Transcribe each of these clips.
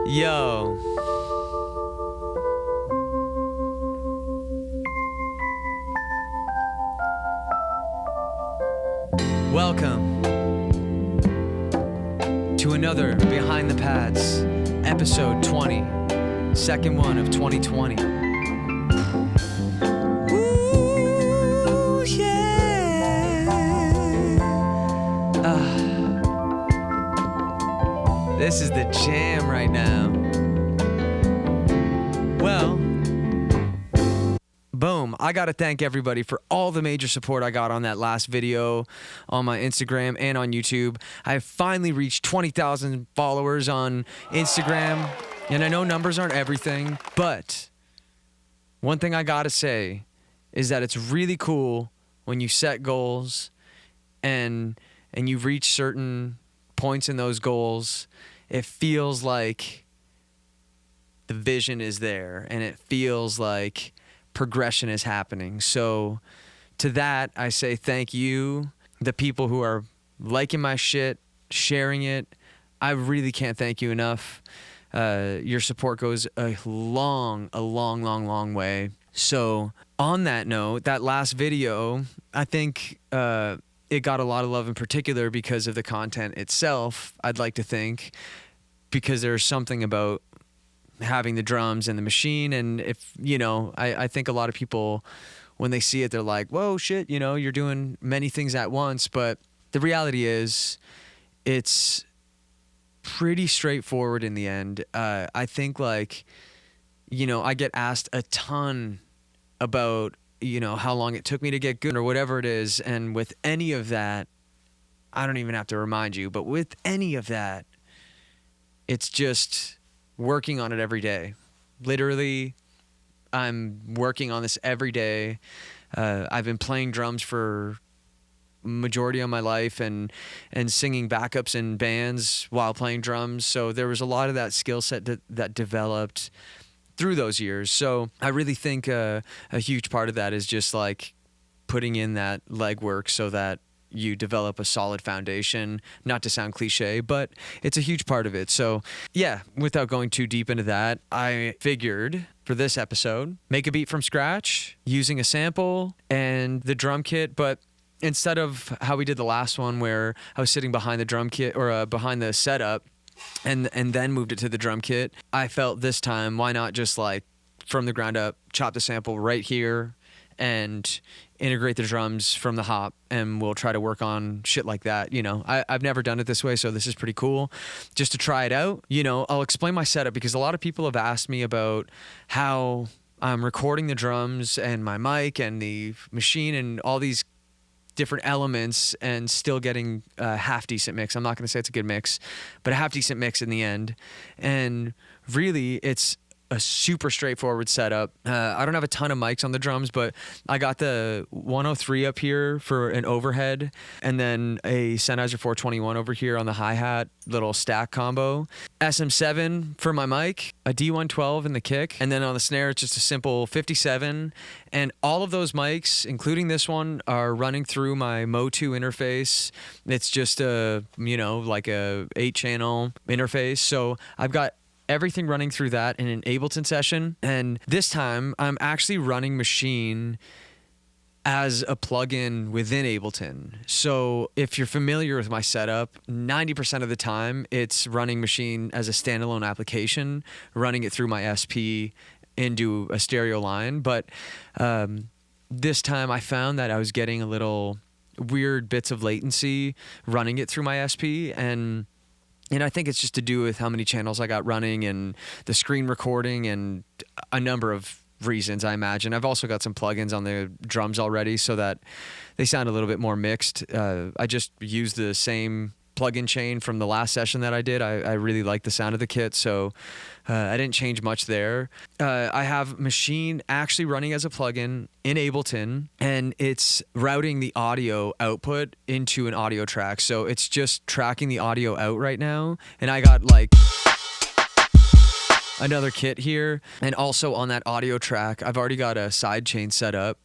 Yo. Welcome to another Behind the Pads, episode 20, second one of 2020. Woo, yeah. This is the jam right now. Well, boom. I got to thank everybody for all the major support I got on that last video on my Instagram and on YouTube. I have finally reached 20,000 followers on Instagram, and I know numbers aren't everything, but one thing I got to say is that it's really cool when you set goals and you reach certain points in those goals. It feels like the vision is there, and it feels like progression is happening. So to that, I say thank you, the people who are liking my shit, sharing it. I really can't thank you enough. Your support goes a long way. So on that note, that last video, I think it got a lot of love, in particular because of the content itself, I'd like to think, because there's something about having the drums and the machine. And if, I think a lot of people, when they see it, they're like, whoa, shit, you're doing many things at once. But the reality is it's pretty straightforward in the end. I think I get asked a ton about, how long it took me to get good or whatever it is. And with any of that, I don't even have to remind you, but with any of that, it's just working on it every day. Literally, I'm working on this every day. I've been playing drums for majority of my life and singing backups in bands while playing drums. So there was a lot of that skill set that developed through those years. So I really think a huge part of that is just like putting in that legwork so that you develop a solid foundation. Not to sound cliche, but it's a huge part of it. So yeah, without going too deep into that, I figured for this episode, make a beat from scratch using a sample and the drum kit. But instead of how we did the last one where I was sitting behind the drum kit or behind the setup and then moved it to the drum kit, I felt this time, why not just like from the ground up, chop the sample right here and integrate the drums from the hop, and we'll try to work on shit like that. I've never done it this way, so this is pretty cool just to try it out. I'll explain my setup because a lot of people have asked me about how I'm recording the drums and my mic and the machine and all these different elements and still getting a half decent mix. I'm not going to say it's a good mix, but a half decent mix in the end. And really, it's a super straightforward setup. I don't have a ton of mics on the drums, but I got the 103 up here for an overhead and then a Sennheiser 421 over here on the hi-hat, little stack combo. SM7 for my mic, a D112 in the kick, and then on the snare, it's just a simple 57. And all of those mics, including this one, are running through my Mo2 interface. It's just a 8-channel interface. So I've got everything running through that in an Ableton session. And this time I'm actually running Machine as a plugin within Ableton. So if you're familiar with my setup, 90% of the time it's running Machine as a standalone application, running it through my SP into a stereo line. But this time I found that I was getting a little weird bits of latency running it through my SP, and I think it's just to do with how many channels I got running and the screen recording and a number of reasons, I imagine. I've also got some plugins on the drums already so that they sound a little bit more mixed. I just used the same plugin chain from the last session that I did. I really like the sound of the kit, so I didn't change much there. I have Machine actually running as a plugin in Ableton, and it's routing the audio output into an audio track. So it's just tracking the audio out right now, and I got like another kit here. And also on that audio track, I've already got a side chain set up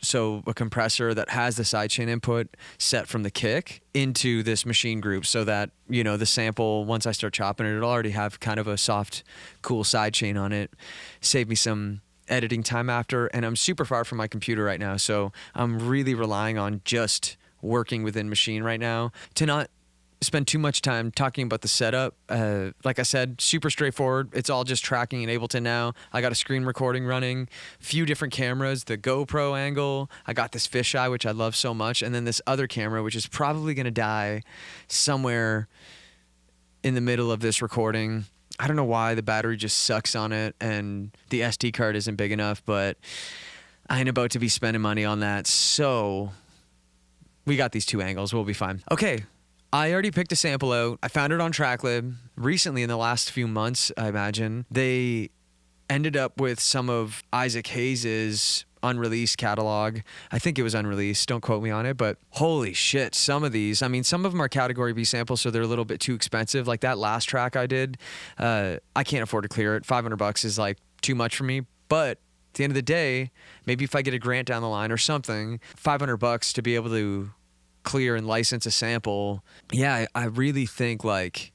so a compressor that has the sidechain input set from the kick into this machine group so that, you know, the sample, once I start chopping it, it'll already have kind of a soft, cool sidechain on it. Save me some editing time after, and I'm super far from my computer right now, so I'm really relying on just working within Machine right now to not spend too much time talking about the setup. Like I said, super straightforward. It's all just tracking in Ableton now. I got a screen recording running, few different cameras, the GoPro angle. I got this fisheye, which I love so much, and then this other camera, which is probably going to die somewhere in the middle of this recording. I don't know why the battery just sucks on it, and the SD card isn't big enough, but I ain't about to be spending money on that, so we got these two angles. We'll be fine. Okay. I already picked a sample out. I found it on TrackLib recently in the last few months, I imagine. They ended up with some of Isaac Hayes' unreleased catalog. I think it was unreleased. Don't quote me on it, but holy shit, some of these, I mean, some of them are category B samples, so they're a little bit too expensive. Like that last track I did, I can't afford to clear it. $500 is like too much for me, but at the end of the day, maybe if I get a grant down the line or something, $500 to be able to clear and license a sample. Yeah, I really think like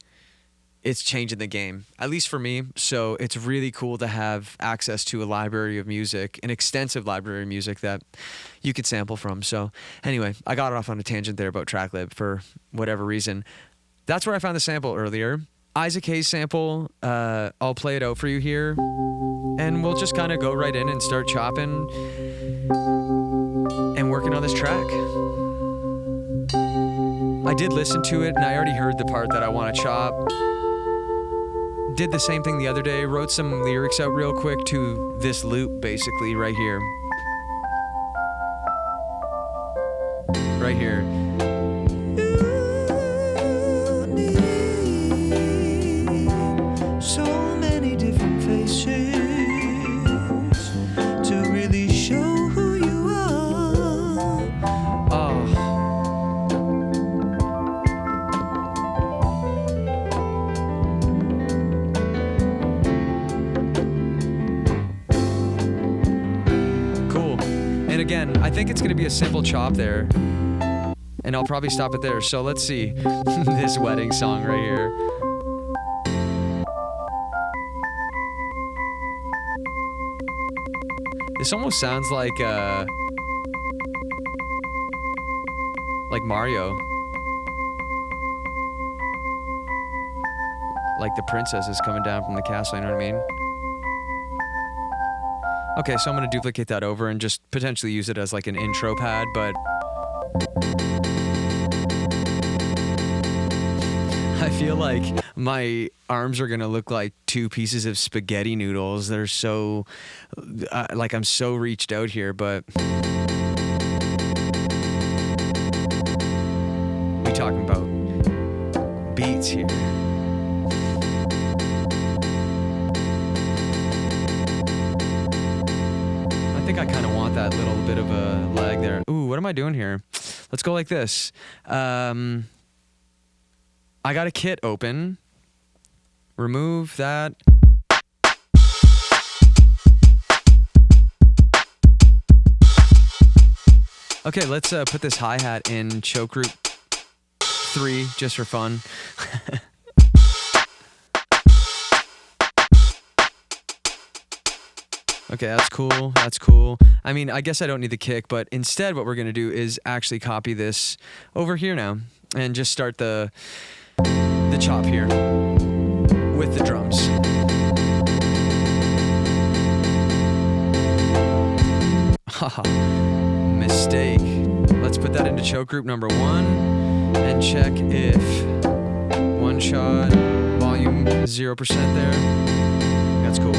it's changing the game, at least for me. So it's really cool to have access to a library of music, an extensive library of music that you could sample from. So anyway, I got off on a tangent there about TrackLib for whatever reason. That's where I found the sample earlier. Isaac Hayes sample. I'll play it out for you here, and we'll just kind of go right in and start chopping and working on this track. I did listen to it, and I already heard the part that I want to chop. Did the same thing the other day, wrote some lyrics out real quick to this loop, basically, right here. Right here. So many different faces to really show who you are. Oh. Cool. And again, I think it's going to be a simple chop there. And I'll probably stop it there. So let's see this wedding song right here. This almost sounds like Mario. Like the princess is coming down from the castle, you know what I mean? Okay, so I'm gonna duplicate that over and just potentially use it as like an intro pad, but I feel like my arms are gonna look like two pieces of spaghetti noodles. They're so, like I'm so reached out here, but we talking about beats here. I think I kind of want that little bit of a lag there. Ooh, what am I doing here? Let's go like this. I got a kit open. Remove that. Okay, let's put this hi-hat in choke group 3 just for fun. Okay, that's cool. That's cool. I mean, I guess I don't need the kick, but instead what we're going to do is actually copy this over here now and just start the chop here with the drums. Haha, mistake. Let's put that into choke group number 1 and check if one shot, volume 0% there. That's cool.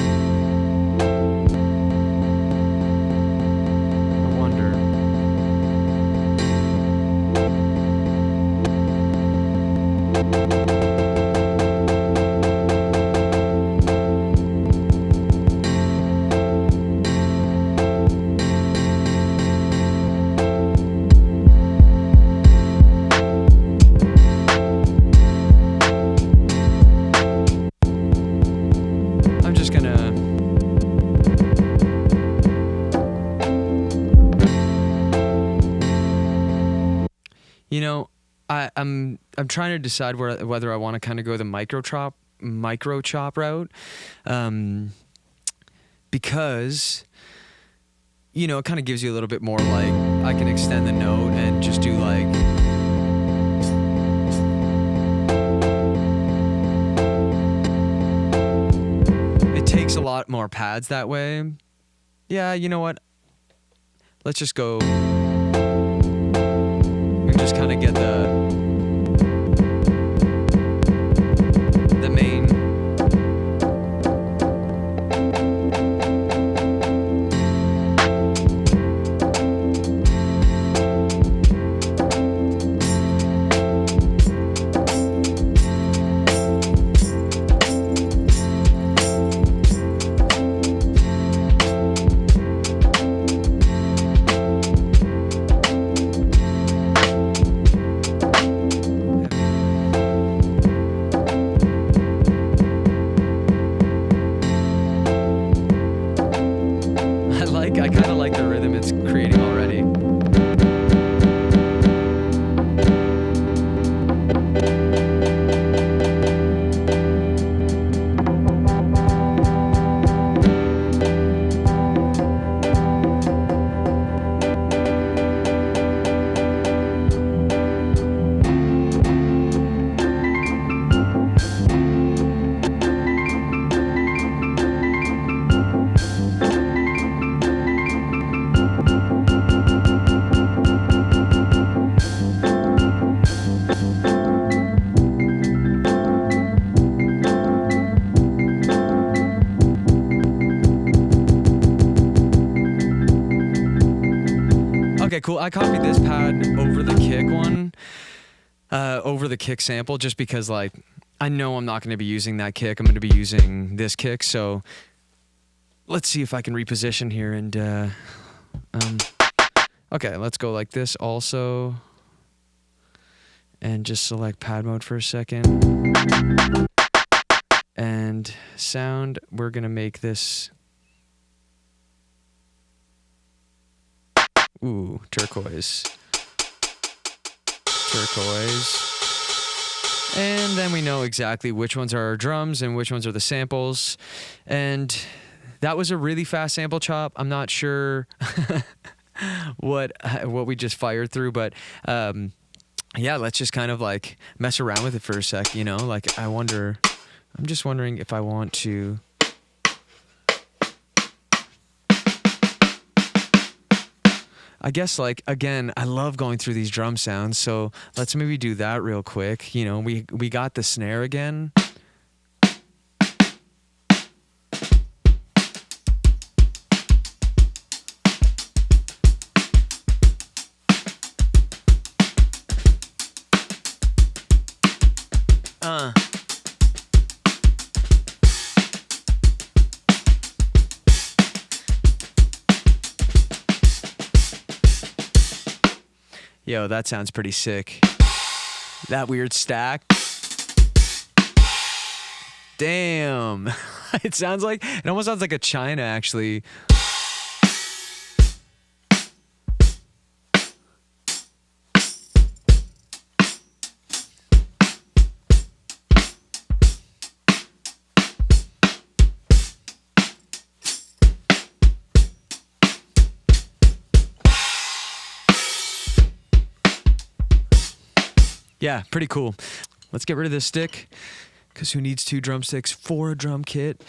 I'm trying to decide whether I want to kind of go the micro chop route, because you know it kind of gives you a little bit more like I can extend the note and just do like. It takes a lot more pads that way. Yeah, you know what? Let's just go. We can just kind of get the main. I kind of like the rhythm it's creating already. Okay, cool. I copied this pad over the kick one, over the kick sample, just because like I know I'm not going to be using that kick. I'm going to be using this kick. So let's see if I can reposition here and okay, let's go like this also, and just select pad mode for a second, and sound. We're going to make this. Ooh, turquoise. And then we know exactly which ones are our drums and which ones are the samples. And that was a really fast sample chop. I'm not sure what we just fired through, but yeah, let's just kind of like mess around with it for a sec, you know? Like I'm just wondering if I want to. I guess, like, again, I love going through these drum sounds, so let's maybe do that real quick. You know, we got the snare again. Yo, that sounds pretty sick. That weird stack. Damn. It almost sounds like a China, actually. Yeah, pretty cool. Let's get rid of this stick, because who needs 2 drumsticks for a drum kit?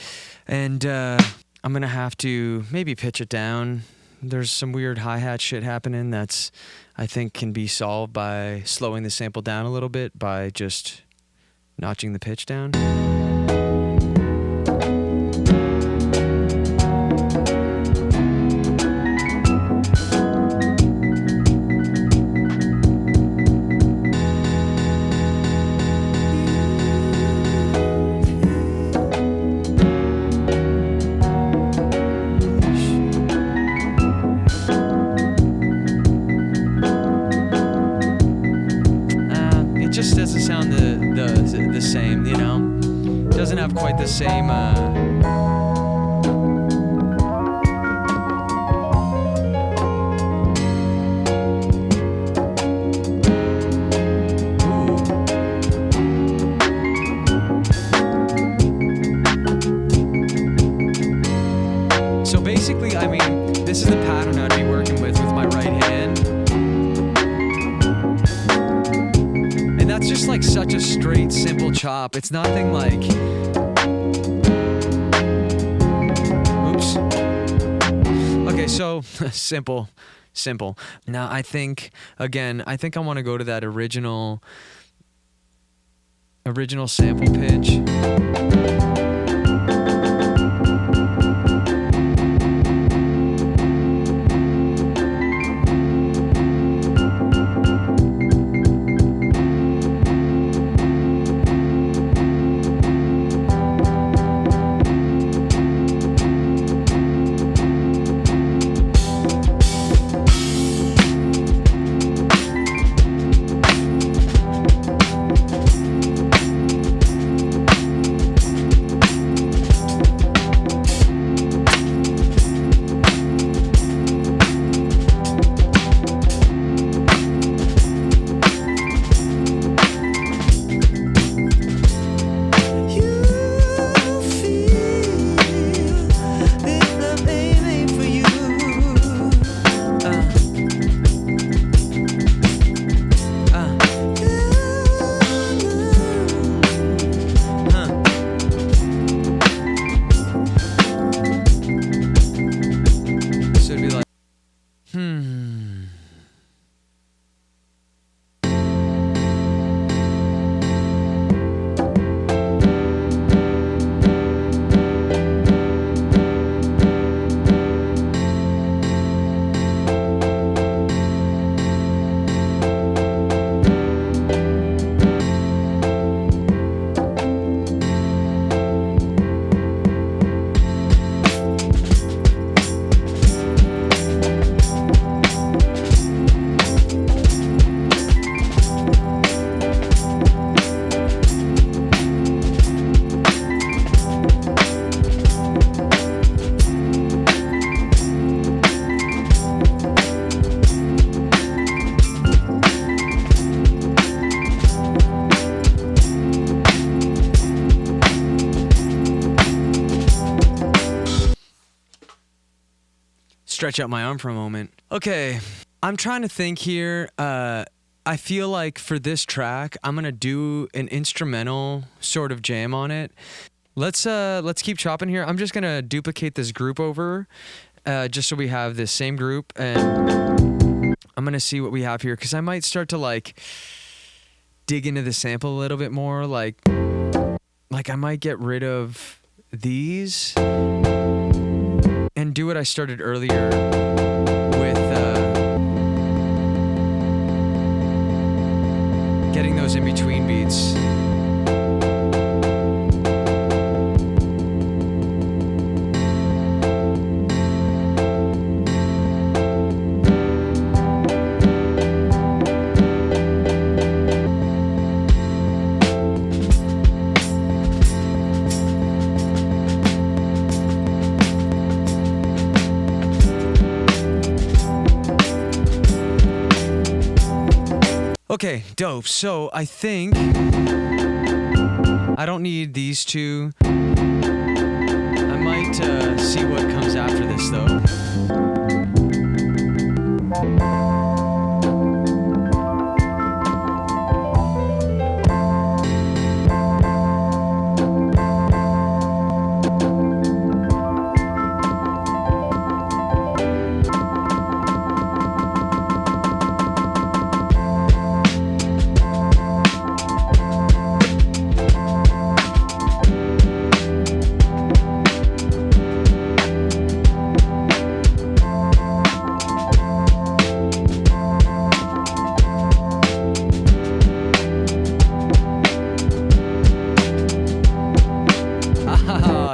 And I'm going to have to maybe pitch it down. There's some weird hi-hat shit happening that's, I think, can be solved by slowing the sample down a little bit by just notching the pitch down. Just doesn't sound the same, you know? Doesn't have quite the same that's just like such a straight, simple chop. It's nothing like, oops. Okay, so simple. Now I think, again, I want to go to that original sample pitch. Stretch out my arm for a moment. Okay, I'm trying to think here. I feel like for this track, I'm gonna do an instrumental sort of jam on it. Let's keep chopping here. I'm just gonna duplicate this group over, just so we have this same group, and I'm gonna see what we have here, because I might start to like dig into the sample a little bit more. Like I might get rid of these and do what I started earlier with getting those in between beats. Okay, dope. So I think I don't need these two. I might see what comes after this though.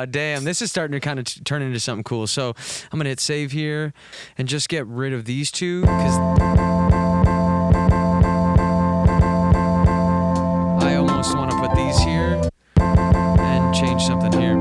Damn, this is starting to kind of turn into something cool. So I'm gonna hit save here and just get rid of these two, because I almost want to put these here and change something here.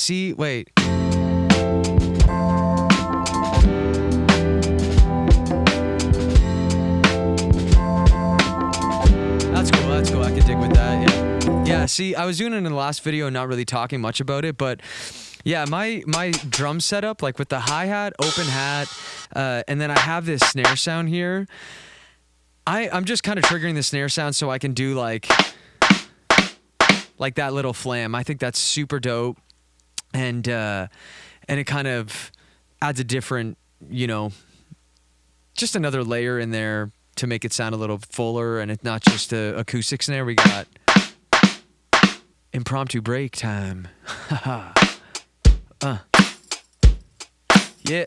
see, wait. That's cool. I can dig with that. Yeah. Yeah. See, I was doing it in the last video, not really talking much about it, but yeah, my drum setup, like with the hi-hat, open hat, and then I have this snare sound here. I'm just kind of triggering the snare sound so I can do like that little flam. I think that's super dope, and it kind of adds a different, you know, just another layer in there to make it sound a little fuller, and it's not just a acoustic snare. We got impromptu break time. Yeah.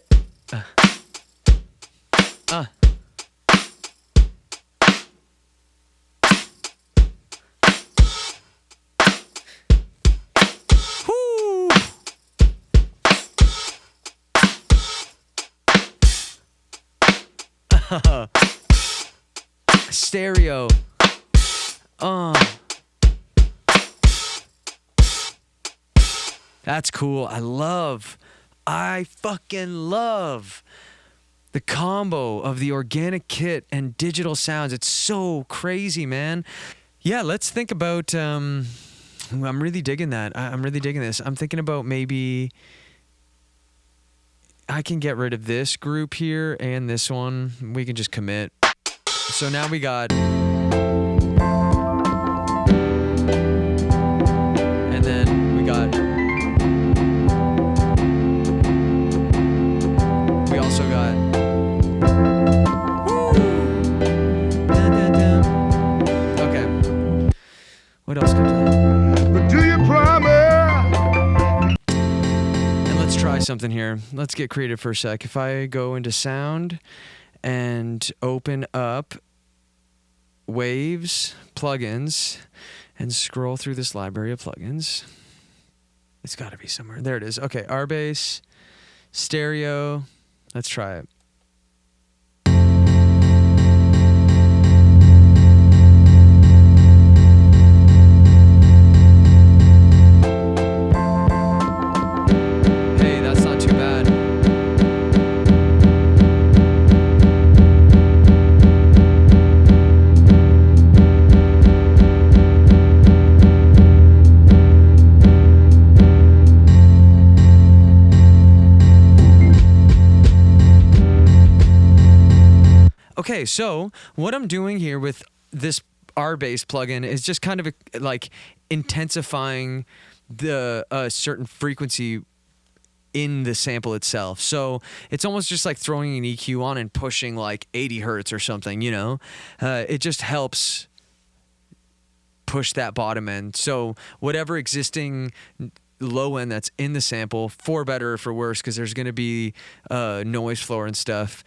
Woo. Stereo. That's cool. I fucking love the combo of the organic kit and digital sounds. It's so crazy, man. Yeah, let's think about, I'm really digging that. I'm really digging this. I'm thinking about maybe I can get rid of this group here and this one. We can just commit. So now we got, and then we got, we also got, okay. What else comes out? But do you promise? And let's try something here. Let's get creative for a sec. If I go into sound and open up waves, plugins, and scroll through this library of plugins. It's got to be somewhere. There it is. Okay, R-Bass, stereo. Let's try it. Hey, that's not too bad. Okay, so what I'm doing here with this R-Bass plugin is just kind of like intensifying the certain frequency in the sample itself. So it's almost just like throwing an EQ on and pushing like 80 hertz or something, you know? It just helps push that bottom end. So whatever existing low end that's in the sample, for better or for worse, because there's going to be noise floor and stuff,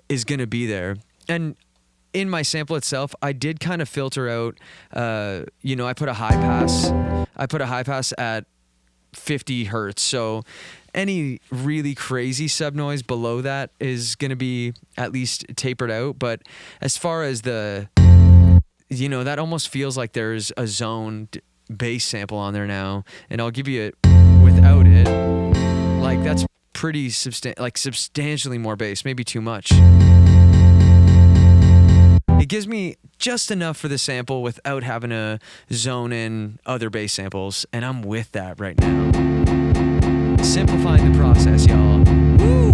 is going to be there. And in my sample itself, I did kind of filter out, you know, I put a high pass at 50 hertz. So any really crazy sub noise below that is going to be at least tapered out. But as far as the, you know, that almost feels like there's a zoned bass sample on there now. And I'll give you it without it. Like that's pretty substantially more bass, maybe too much. It gives me just enough for the sample without having to zone in other bass samples, and I'm with that right now. Simplifying the process, y'all. Woo!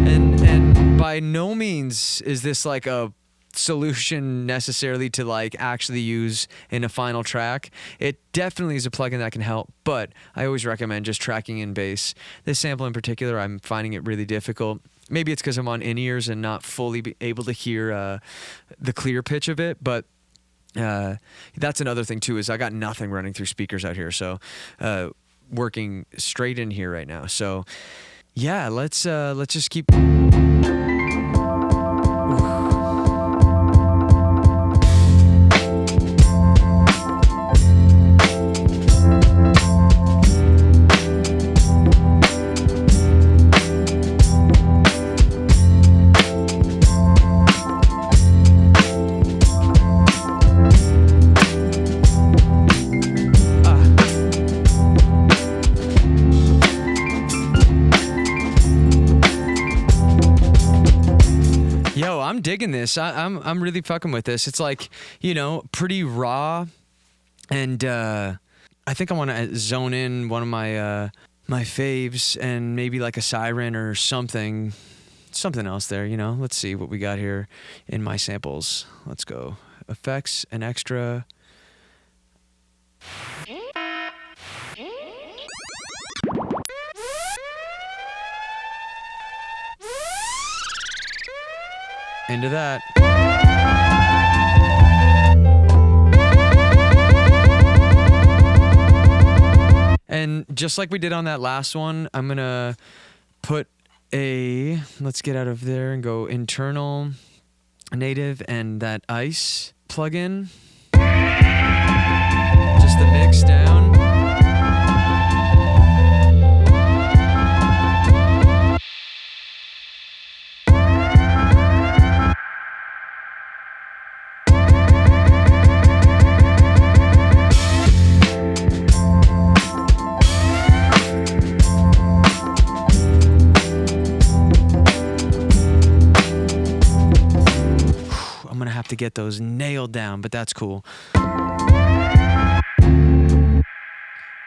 And by no means is this like a solution necessarily to like actually use in a final track. It definitely is a plugin that can help, but I always recommend just tracking in bass. This sample in particular, I'm finding it really difficult. Maybe it's because I'm on in-ears and not fully able to hear the clear pitch of it, but that's another thing too, is I got nothing running through speakers out here, so working straight in here right now. So yeah, let's just keep. digging this. I'm really fucking with this. It's like, you know, pretty raw, and I think I want to zone in one of my my faves and maybe like a siren or something else there. You know, let's see what we got here in my samples. Let's go effects and extra. Into that. And just like we did on that last one, I'm gonna put a, let's get out of there and go internal, native, and that ice plugin. Just the mix down. To get those nailed down, but that's cool. I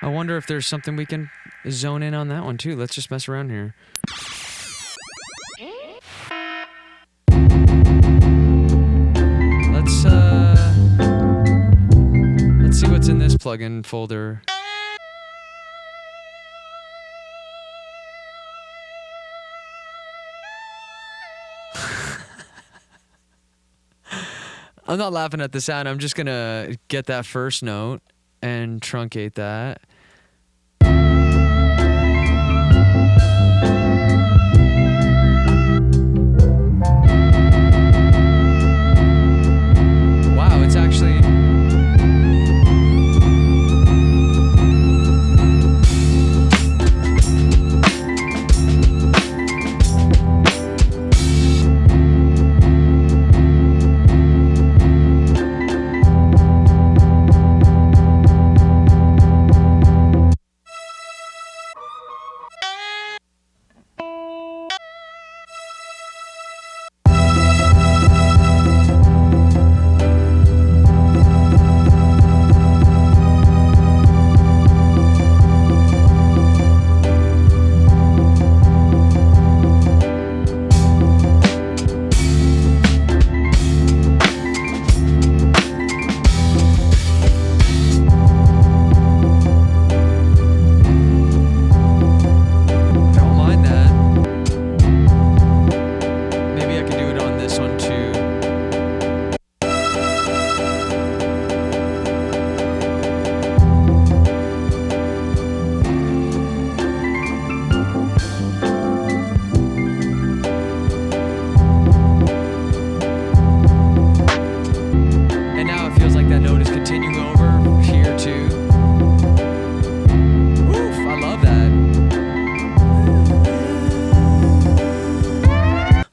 wonder if there's something we can zone in on that one too. Let's just mess around here. Let's see what's in this plugin folder. I'm not laughing at the sound. I'm just gonna get that first note and truncate that. Wow, it's actually...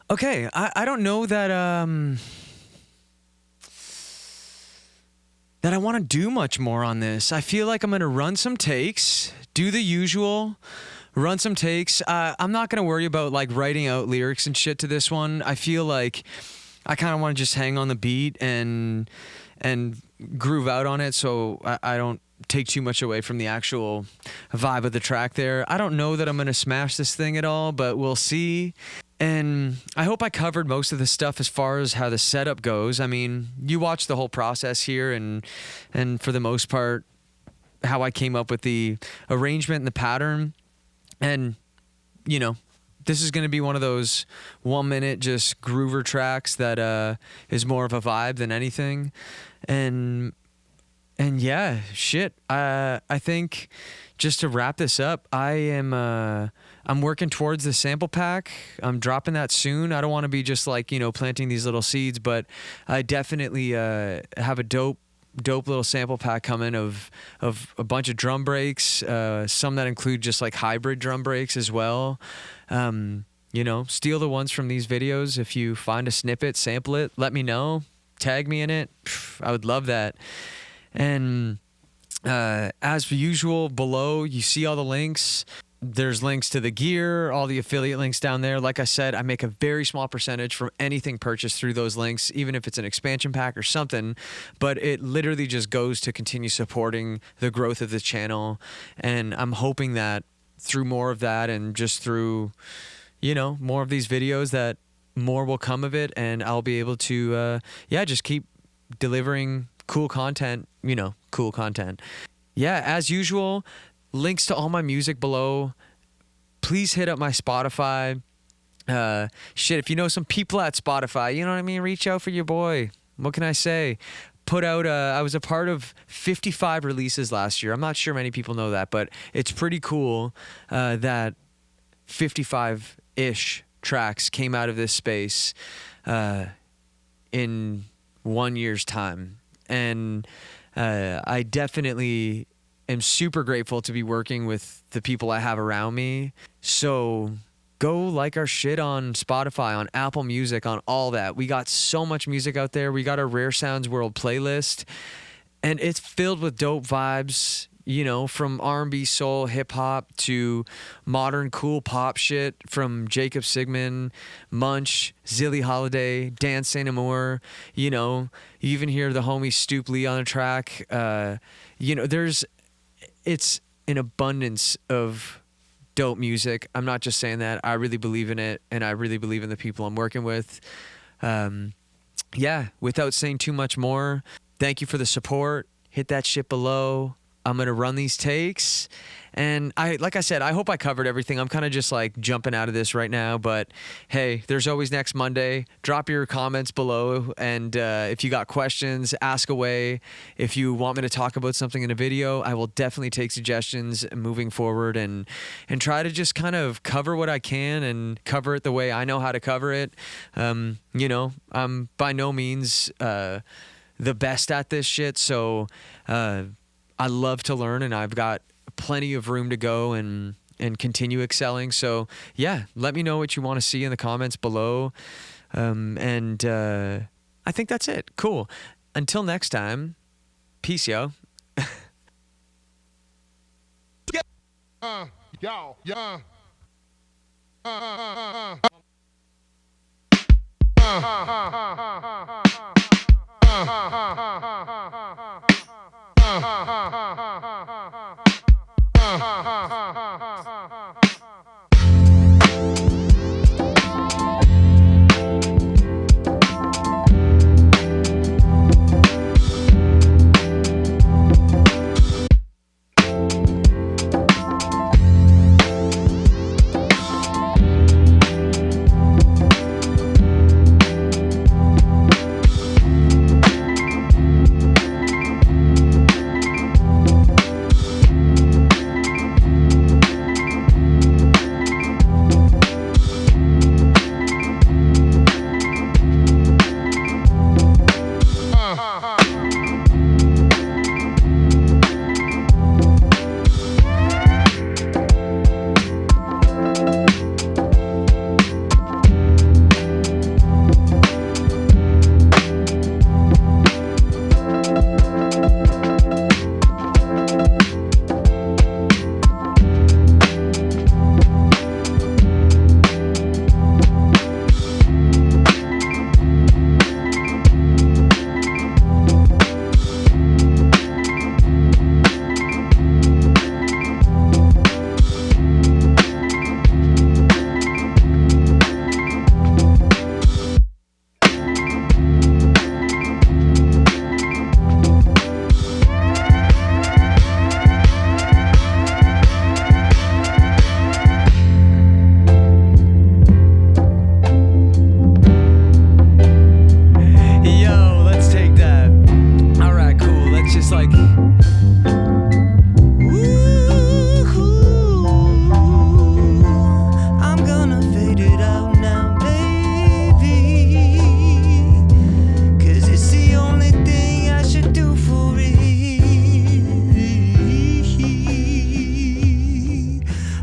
Okay, I don't know that that I want to do much more on this. I feel like I'm gonna run some takes, do the usual, run some takes. I'm not gonna worry about like writing out lyrics and shit to this one. I feel like I kind of want to just hang on the beat and groove out on it, so I don't take too much away from the actual vibe of the track there. I don't know that I'm gonna smash this thing at all, but we'll see. And I hope I covered most of the stuff as far as how the setup goes. I mean, you watched the whole process here, and for the most part, how I came up with the arrangement and the pattern. And, you know, this is going to be one of those 1 minute just groover tracks that is more of a vibe than anything. And yeah, shit. I think just to wrap this up, I'm working towards the sample pack. I'm dropping that soon. I don't want to be just like, you know, planting these little seeds, but I definitely have a dope little sample pack coming of a bunch of drum breaks, some that include just like hybrid drum breaks as well. You know, steal the ones from these videos. If you find a snippet, sample it, let me know, tag me in it. I would love that. And as usual, below you see all the links. There's links to the gear, all the affiliate links down there. Like I said, I make a very small percentage from anything purchased through those links, even if it's an expansion pack or something. But it literally just goes to continue supporting the growth of the channel. And I'm hoping that through more of that and just through, more of these videos, that more will come of it. And I'll be able to, just keep delivering cool content, cool content. Yeah, as usual, links to all my music below. Please hit up my Spotify. If you know some people at Spotify, you know what I mean? Reach out for your boy. What can I say? Put out, I was a part of 55 releases last year. I'm not sure many people know that, but it's pretty cool that 55-ish tracks came out of this space in 1 year's time. And I definitely am super grateful to be working with the people I have around me. So go like our shit on Spotify, on Apple Music, on all that. We got so much music out there. We got our Rare Sounds World playlist, and it's filled with dope vibes, from R&B, soul, hip hop to modern cool pop shit from Jacob Sigmund, Munch, Zilly Holiday, Dan St. Amour. You even hear the homie Stoop Lee on a track. It's an abundance of dope music. I'm not just saying that. I really believe in it, and I really believe in the people I'm working with. Without saying too much more, thank you for the support. Hit that shit below. I'm going to run these takes. And like I said, I hope I covered everything. I'm kind of just like jumping out of this right now. But hey, there's always next Monday. Drop your comments below. And if you got questions, ask away. If you want me to talk about something in a video, I will definitely take suggestions moving forward and try to just kind of cover what I can and cover it the way I know how to cover it. I'm by no means the best at this shit. So I love to learn, and I've got plenty of room to go and continue excelling. So yeah, let me know what you want to see in the comments below. I think that's it. Cool. Until next time, peace, yo.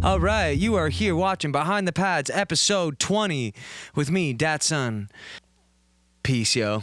All right, you are here watching Behind the Pads, episode 20, with me, Dat Son. Peace, yo.